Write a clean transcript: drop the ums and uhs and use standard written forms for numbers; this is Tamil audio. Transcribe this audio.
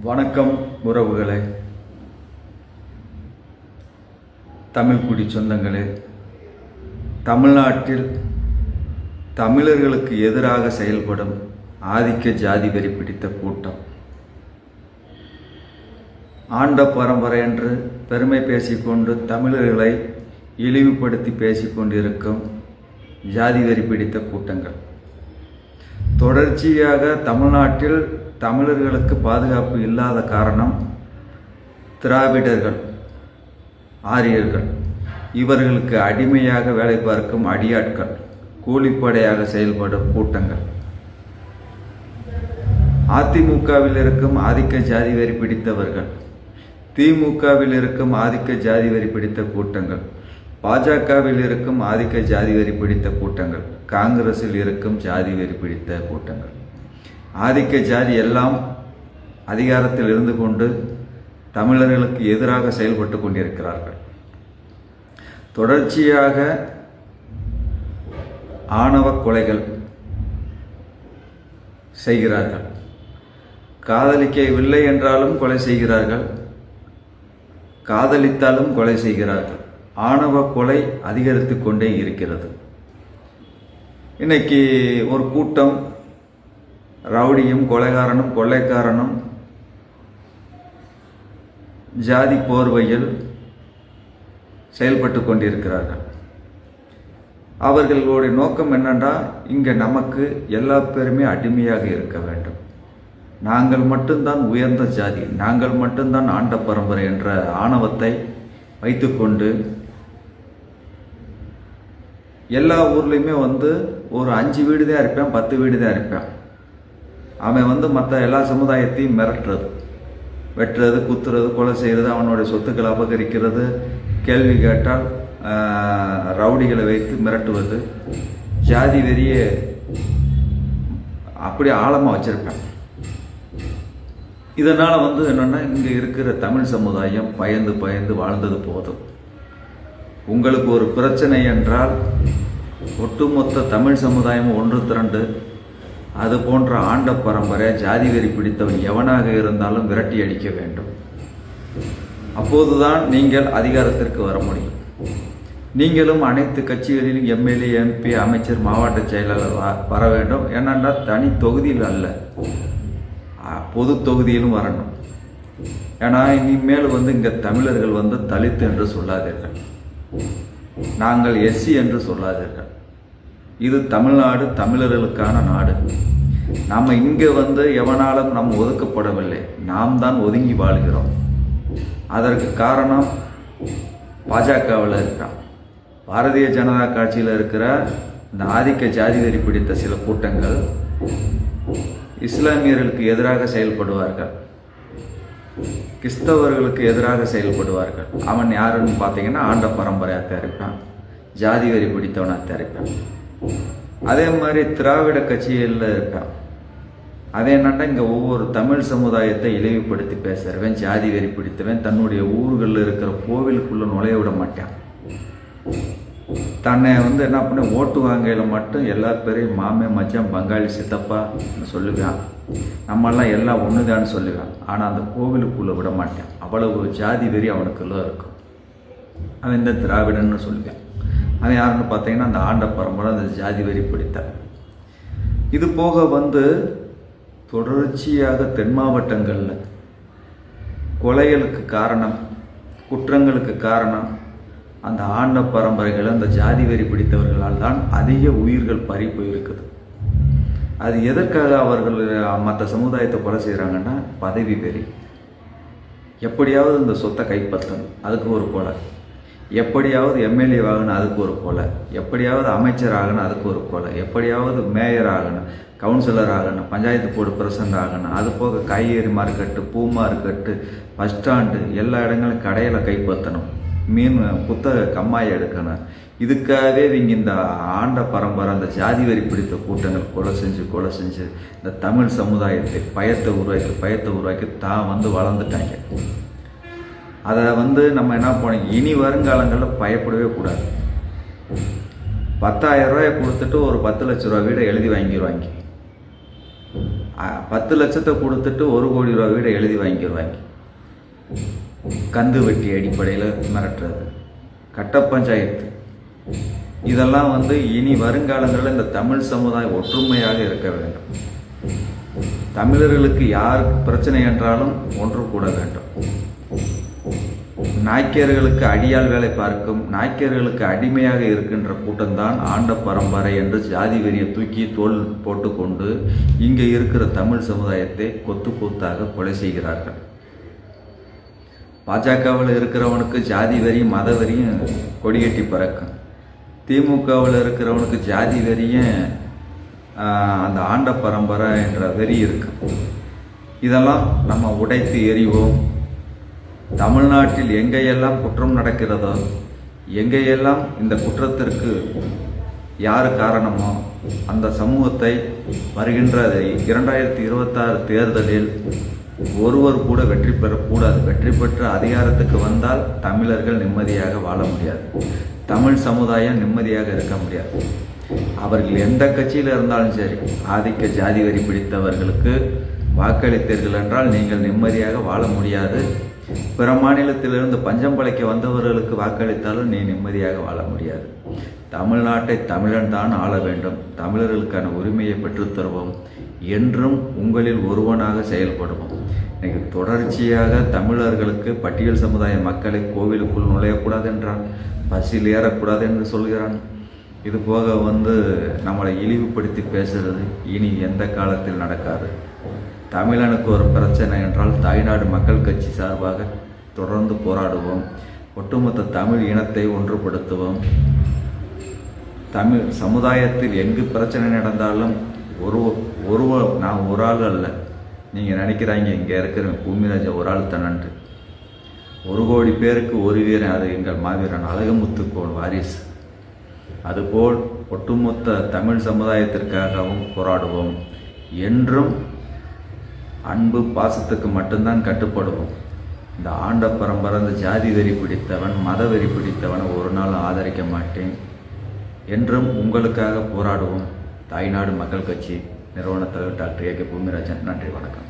வணக்கம் உறவுகளே, தமிழ்குடி சொந்தங்களே. தமிழ்நாட்டில் தமிழர்களுக்கு எதிராக செயல்படும் ஆதிக்க ஜாதி வெறி பிடித்த கூட்டம் ஆண்ட பரம்பரை என்று பெருமை பேசிக்கொண்டு தமிழர்களை இழிவுபடுத்தி பேசிக்கொண்டிருக்கும் ஜாதி வெறி பிடித்த கூட்டங்கள் தொடர்ச்சியாக தமிழ்நாட்டில் தமிழர்களுக்கு பாதுகாப்பு இல்லாத காரணம் திராவிடர்கள், ஆரியர்கள், இவர்களுக்கு அடிமையாக வேலை பார்க்கும் அடியாட்கள், கூலிப்படையாக செயல்படும் கூட்டங்கள், அதிமுகவில் இருக்கும் ஆதிக்க ஜாதி வெறி பிடித்தவர்கள், திமுகவில் இருக்கும் ஆதிக்க ஜாதி வெறி பிடித்த கூட்டங்கள், பாஜகவில் இருக்கும் ஆதிக்க ஜாதி வெறி பிடித்த கூட்டங்கள், காங்கிரஸில் இருக்கும் ஜாதி வெறி பிடித்த கூட்டங்கள், ஆதிக்க ஜாதி எல்லாம் அதிகாரத்தில் இருந்து கொண்டு தமிழர்களுக்கு எதிராக செயல்பட்டு கொண்டிருக்கிறார்கள். தொடர்ச்சியாக ஆணவ கொலைகள் செய்கிறார்கள். காதலிக்கவில்லை என்றாலும் கொலை செய்கிறார்கள், காதலித்தாலும் கொலை செய்கிறார்கள். ஆணவ கொலை அதிகரித்து கொண்டே இருக்கிறது. இன்னைக்கு ஒரு கூட்டம் ரவுடியும் கொலைகாரனும் கொள்ளைக்காரனும் ஜாதி போர்வையில் செயல்பட்டு கொண்டிருக்கிறார்கள். அவர்களுடைய நோக்கம் என்னென்னா, இங்கே நமக்கு எல்லா பேருமே அடிமையாக இருக்க வேண்டும், நாங்கள் மட்டும்தான் உயர்ந்த ஜாதி, நாங்கள் மட்டும்தான் ஆண்ட பரம்பரை என்ற ஆணவத்தை வைத்துக்கொண்டு எல்லா ஊர்லேயுமே ஒரு 5 வீடு தான் இருப்பேன், 10 வீடு தான் இருப்பேன். அவன் மற்ற எல்லா சமுதாயத்தையும் மிரட்டுறது, வெட்டுறது, குத்துறது, கொலை செய்கிறது, அவனுடைய சொத்துக்களை அபகரிக்கிறது, கேள்வி கேட்டால் ரவுடிகளை வைத்து மிரட்டுவது, ஜாதி வெறியை அப்படி ஆழமாக வச்சிருப்பேன். இதனால் என்னென்னா, இங்கே இருக்கிற தமிழ் சமுதாயம் பயந்து பயந்து வாழ்ந்தது போதும். உங்களுக்கு ஒரு பிரச்சனை என்றால் ஒட்டுமொத்த தமிழ் சமுதாயம் ஒன்று திரண்டு அது போன்ற ஆண்ட பரம்பரை ஜாதி வெறி பிடித்தவன் எவனாக இருந்தாலும் விரட்டி அடிக்க வேண்டும். அப்போதுதான் நீங்கள் அதிகாரத்திற்கு வர முடியும். நீங்களும் அனைத்து கட்சிகளிலும் எம்எல்ஏ, எம்பி, அமைச்சர், மாவட்ட செயலாளர் வர வேண்டும். ஏனென்றா தனி தொகுதியில் அல்ல, பொது தொகுதியிலும் வரணும். ஏன்னா இனிமேல் இங்கே தமிழர்கள் தலித்து என்று சொல்லாதீர்கள், நாங்கள் எஸ்சி என்று சொல்லாதீர்கள். இது தமிழ்நாடு, தமிழர்களுக்கான நாடு. நம்ம இங்கே எவனாலும் நம்ம ஒதுக்கப்படவில்லை, நாம் தான் ஒதுங்கி வாழ்கிறோம். அதற்கு காரணம் பாஜகவில் இருக்கிறான், பாரதிய ஜனதா கட்சியில் இருக்கிற இந்த ஆதிக்க ஜாதி வெறி பிடித்த சில கூட்டங்கள் இஸ்லாமியர்களுக்கு எதிராக செயல்படுவார்கள், கிறிஸ்தவர்களுக்கு எதிராக செயல்படுவார்கள். அவன் யாருன்னு பார்த்தீங்கன்னா ஆண்ட பரம்பரையாக தயாரிப்பான், ஜாதி வெறி பிடித்தவனாக தயாரிப்பான். அதே மாதிரி திராவிட கட்சியில் இருப்பான். அதே என்னன்னா, இங்கே ஒவ்வொரு தமிழ் சமுதாயத்தை இழிவுபடுத்தி பேசுகிறவன், ஜாதி வெறி பிடித்தவன், தன்னுடைய ஊர்களில் இருக்கிற கோவிலுக்குள்ளே நுழைய விட மாட்டான். தன்னை என்ன பண்ண ஓட்டு வாங்கையில் மட்டும் எல்லா பேரையும் மாமே, மச்சான், பங்காளி, சித்தப்பா சொல்லுவான். நம்மெல்லாம் எல்லாம் ஒன்றுதான்னு சொல்லுவான். ஆனால் அந்த கோவிலுக்குள்ளே விட மாட்டான். அவ்வளவு ஜாதி வெறி அவனுக்குள்ள இருக்கும். அவன் இந்த திராவிடன்னு சொல்லுவான். அவன் யாருன்னு பார்த்தீங்கன்னா அந்த ஆண்ட பரம்பரை, அந்த ஜாதி வெறி பிடித்த. இது போக தொடர்ச்சியாக தென் மாவட்டங்களில் கொலைகளுக்கு காரணம், குற்றங்களுக்கு காரணம் அந்த ஆண்ட பரம்பரைகள், அந்த ஜாதி வெறி பிடித்தவர்களால் தான் அதிக உயிர்கள் பறி போயிருக்குது. அது எதற்காக அவர்கள் மற்ற சமுதாயத்தை கொலை செய்கிறாங்கன்னா, பதவி வெறி. எப்படியாவது இந்த சொத்தை கைப்பற்றணும், அதுக்கு ஒரு கொலை. எப்படியாவது எம்எல்ஏ ஆகணும், அதுக்கு ஒரு கொலை. எப்படியாவது அமைச்சர் ஆகணும், அதுக்கு ஒரு கொலை. எப்படியாவது மேயர் ஆகணும், கவுன்சிலர் ஆகணும், பஞ்சாயத்து போர்டு பிரசிடண்ட் ஆகணும். அது போக காய்கறி மார்க்கெட்டு, பூ மார்க்கெட்டு, பஸ் ஸ்டாண்டு, எல்லா இடங்களும் கடையில் கைப்பற்றணும், மீன் புத்தக கம்மாயை எடுக்கணும். இதுக்காகவே இவங்க இந்த ஆண்ட பரம்பரை, அந்த ஜாதி வெறி பிடித்த கூட்டங்கள் கொலை செஞ்சு இந்த தமிழ் சமுதாயத்தை பயத்தை உருவாக்கி தான் வளர்ந்துட்டாங்க. அதை நம்ம என்ன பண்ணோம், இனி வருங்காலங்களில் பயப்படவே கூடாது. 10,000 ரூபாயை கொடுத்துட்டு ஒரு 10 லட்ச ரூபா வீடை எழுதி வாங்கிடுவாங்க. 10 லட்சத்தை கொடுத்துட்டு 1 கோடி ரூபா வீடை எழுதி வாங்கிடுவாங்க. கந்து வட்டி அடிப்படையில் மிரட்டுறது, கட்ட பஞ்சாயத்து, இதெல்லாம் இனி வருங்காலங்களில் இந்த தமிழ் சமுதாயம் ஒற்றுமையாக இருக்க வேண்டும். தமிழர்களுக்கு யாருக்கு பிரச்சனை என்றாலும் ஒன்று கூட வேண்டும். நாய்க்கியர்களுக்கு அடியால் வேலை பார்க்கும், நாய்க்கியர்களுக்கு அடிமையாக இருக்கின்ற கூட்டம்தான் ஆண்ட பரம்பரை என்று ஜாதி வெறியை தூக்கி தோல் போட்டுக்கொண்டு இங்கே இருக்கிற தமிழ் சமுதாயத்தை கொத்து கொத்தாக கொலை செய்கிறார்கள். பாஜகவில் இருக்கிறவனுக்கு ஜாதி வெறியும் மத வெறியும் கொடிகட்டி பறக்கும். திமுகவில் இருக்கிறவனுக்கு ஜாதி வெறியும் அந்த ஆண்ட பரம்பரை என்ற வெறி இருக்கு. இதெல்லாம் நம்ம உடைத்து எறிவோம். தமிழ்நாட்டில் எங்கேயெல்லாம் குற்றம் நடக்கிறதோ, எங்கேயெல்லாம் இந்த குற்றத்திற்கு யார் காரணமோ அந்த சமூகத்தை வருகின்ற 2026 தேர்தலில் ஒருவர் கூட வெற்றி பெறக்கூடாது. வெற்றி பெற்ற அதிகாரத்துக்கு வந்தால் தமிழர்கள் நிம்மதியாக வாழ முடியாது, தமிழ் சமுதாயம் நிம்மதியாக இருக்க முடியாது. அவர்கள் எந்த கட்சியில் இருந்தாலும் சரி, ஆதிக்க ஜாதி வரி பிடித்தவர்களுக்கு வாக்களித்தீர்கள் என்றால் நீங்கள் நிம்மதியாக வாழ முடியாது. பிற மாநிலத்திலிருந்து பஞ்சம் பழைக்க வந்தவர்களுக்கு வாக்களித்தாலும் நீ நிம்மதியாக வாழ முடியாது. தமிழ்நாட்டை தமிழன் தான் ஆள வேண்டும். தமிழர்களுக்கான உரிமையை பெற்றுத்தருவோம். என்றும் உங்களில் ஒருவனாக செயல்படுவோம். இன்னைக்கு தொடர்ச்சியாக தமிழர்களுக்கு பட்டியல் சமுதாய மக்களை கோவிலுக்குள் நுழையக்கூடாது என்றான், பஸ்ஸில் ஏறக்கூடாது என்று சொல்கிறான். இது போக நம்மளை இழிவுபடுத்தி பேசுறது இனி எந்த காலத்தில் நடக்காது. தமிழனுக்கு ஒரு பிரச்சனை என்றால் தாய்நாடு மக்கள் கட்சி சார்பாக தொடர்ந்து போராடுவோம். ஒட்டுமொத்த தமிழ் இனத்தை ஒன்றுபடுத்துவோம். தமிழ் சமுதாயத்தில் எங்கு பிரச்சனை நடந்தாலும் நான் ஒரு ஆள் அல்ல. நீங்கள் நினைக்கிறாங்க இங்கே இருக்கிற பூமிராஜா ஒரு ஆள் தன்னன்று. 1 கோடி பேருக்கு ஒரு வீரன், அது எங்கள் மாவீரன் அழகுமுத்துக்கோள் வாரிசு. அதுபோல் ஒட்டுமொத்த தமிழ் சமுதாயத்திற்காகவும் போராடுவோம். என்றும் அன்பு பாசத்துக்கு மட்டும்தான் கட்டுப்படுவோம். இந்த ஆண்ட பரம்பரை, இந்த ஜாதி வெறி பிடித்தவன், மத வெறி பிடித்தவனை ஒரு நாள் ஆதரிக்க மாட்டேன். என்றும் உங்களுக்காக போராடுவோம். தாய்நாடு மக்கள் கட்சி நிறுவன தலைவர் டாக்டர் ஏ.கே. பூமிராஜன். நன்றி, வணக்கம்.